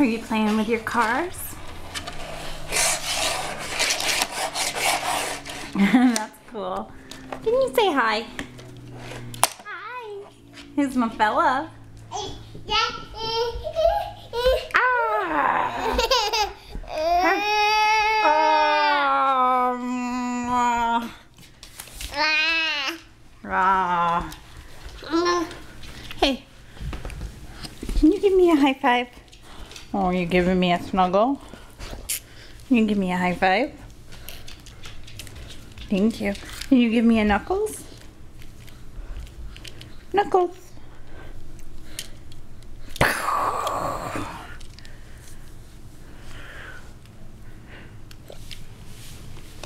Are you playing with your cars? That's cool. Can you say hi? Hi. Here's my fella. Ah. Hey, can you give me a high five? Oh, you're giving me a snuggle? You can give me a high five? Thank you. Can you give me a knuckles? Knuckles.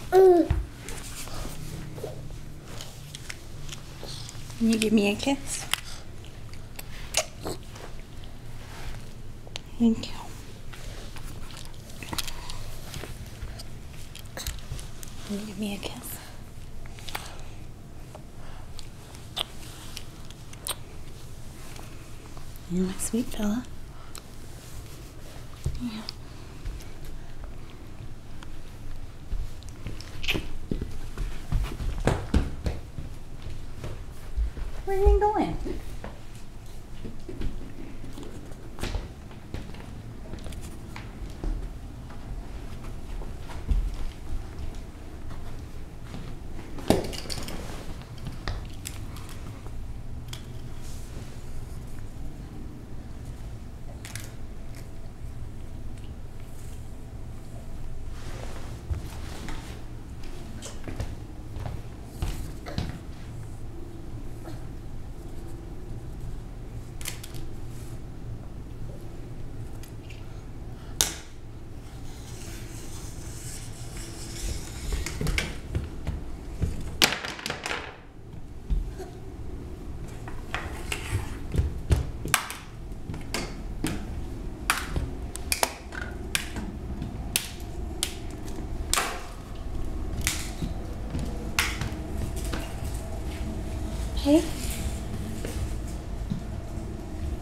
Can you give me a kiss? Thank you. Can you give me a kiss? You're my sweet fella. Yeah. Where are you going? Hey.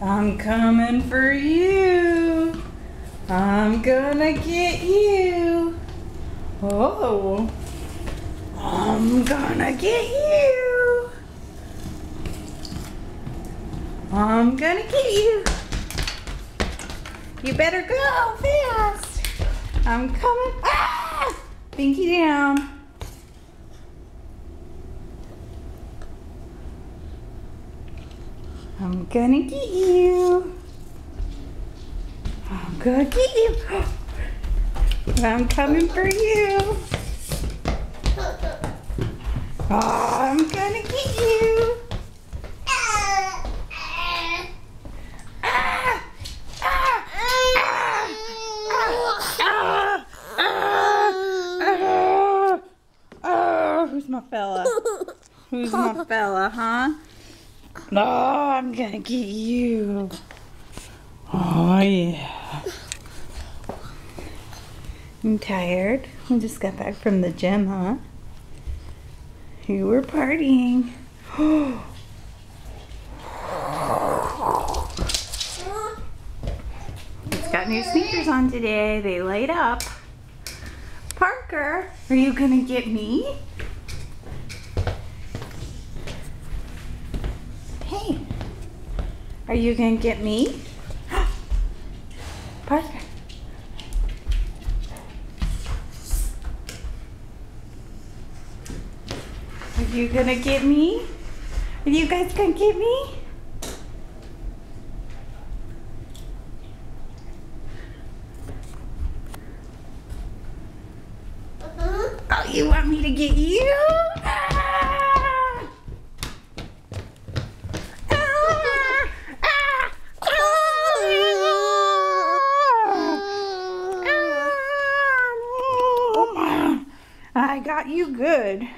I'm coming for you. I'm gonna get you. Oh. I'm gonna get you. I'm gonna get you. You better go fast. I'm coming. Ah! Pinky down. I'm gonna get you. I'm gonna get you. I'm coming for you. Oh, I'm gonna get you. Ah, ah, ah, ah, ah, ah. Who's my fella? Who's my fella, huh? Oh, I'm gonna get you. Oh, yeah. I'm tired. We just got back from the gym, huh? You were partying. It's got new sneakers on today. They light up. Parker, are you gonna get me? Hey, are you gonna get me? Parker. Are you gonna get me? Are you guys gonna get me? Oh, you want me to get you? I got you good.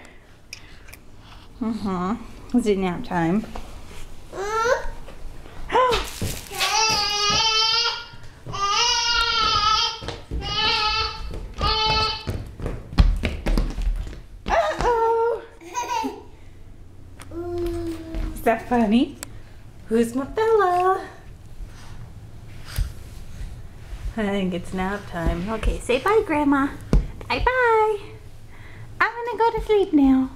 Is it nap time? Uh-oh. Is that funny? Who's my fella? I think it's nap time. Okay, say bye, Grandma. Bye-bye. I'm gonna go to sleep now.